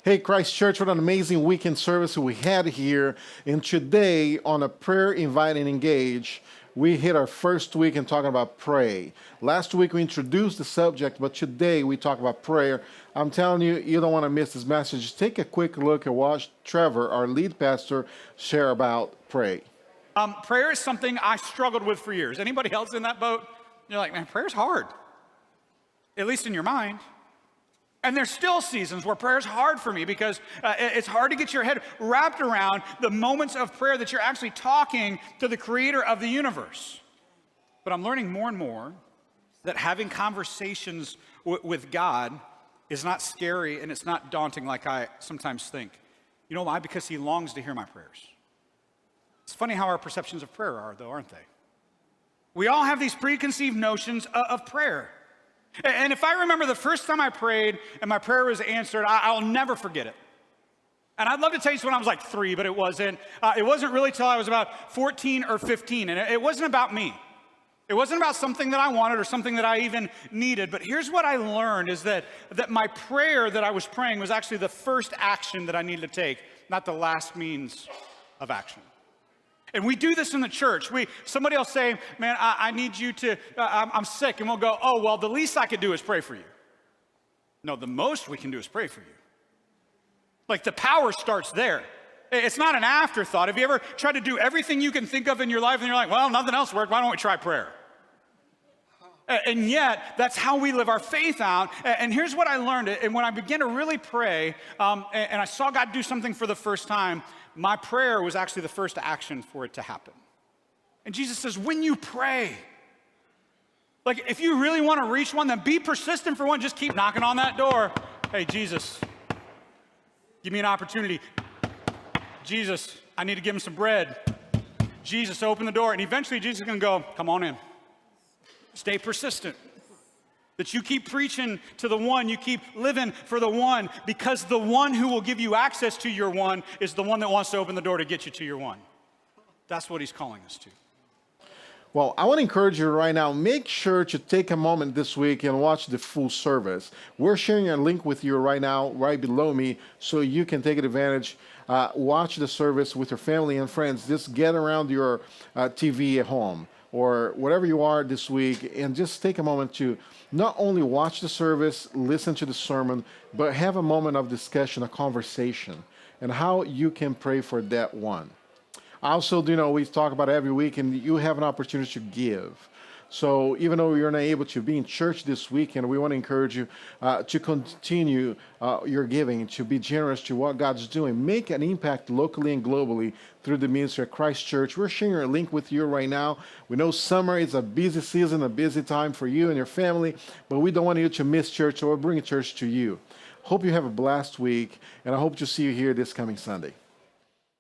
Hey, Christ Church, what an amazing weekend service we had here. And today, on a prayer, invite, and engage, we hit our first week in talking about pray. Last week, we introduced the subject, but today, we talk about prayer. I'm telling you, you don't want to miss this message. Take a quick look and watch Trevor, our lead pastor, share about pray. Prayer is something I struggled with for years. Anybody else in that boat? You're like, man, prayer's hard. At least in your mind. And there's still seasons where prayer is hard for me because it's hard to get your head wrapped around the moments of prayer that you're actually talking to the creator of the universe. But I'm learning more and more that having conversations with God is not scary and it's not daunting like I sometimes think. You know why? Because he longs to hear my prayers. It's funny how our perceptions of prayer are, though, aren't they? We all have these preconceived notions of prayer. And if I remember the first time I prayed and my prayer was answered, I'll never forget it. And I'd love to tell you when I was like 3, but it wasn't. It wasn't really till I was about 14 or 15. And it wasn't about me. It wasn't about something that I wanted or something that I even needed. But here's what I learned is that my prayer that I was praying was actually the first action that I needed to take, not the last means of action. And we do this in the church. Somebody will say, man, I need you to, I'm sick. And we'll go, oh, well, the least I could do is pray for you. No, the most we can do is pray for you. Like the power starts there. It's not an afterthought. Have you ever tried to do everything you can think of in your life and you're like, well, nothing else worked. Why don't we try prayer? And yet, that's how we live our faith out. And here's what I learned. And when I began to really pray, and I saw God do something for the first time, my prayer was actually the first action for it to happen. And Jesus says, when you pray, like if you really want to reach one, then be persistent for one. Just keep knocking on that door. Hey, Jesus, give me an opportunity. Jesus, I need to give him some bread. Jesus, open the door. And eventually Jesus is going to go, come on in. Stay persistent. That you keep preaching to the one, you keep living for the one, because the one who will give you access to your one is the one that wants to open the door to get you to your one. That's what he's calling us to. Well, I want to encourage you right now, make sure to take a moment this week and watch the full service. We're sharing a link with you right now, right below me, so you can take advantage. Watch the service with your family and friends. Just get around your TV at home or whatever you are this week, and just take a moment to not only watch the service, listen to the sermon, but have a moment of discussion, a conversation, and how you can pray for that one. Also, we talk about it every week, and you have an opportunity to give. So even though you're not able to be in church this weekend, we want to encourage you to continue your giving, to be generous to what God's doing. Make an impact locally and globally through the ministry of Christ Church. We're sharing a link with you right now. We know summer is a busy season, a busy time for you and your family, but we don't want you to miss church, so we're bringing church to you. Hope you have a blessed week, and I hope to see you here this coming Sunday.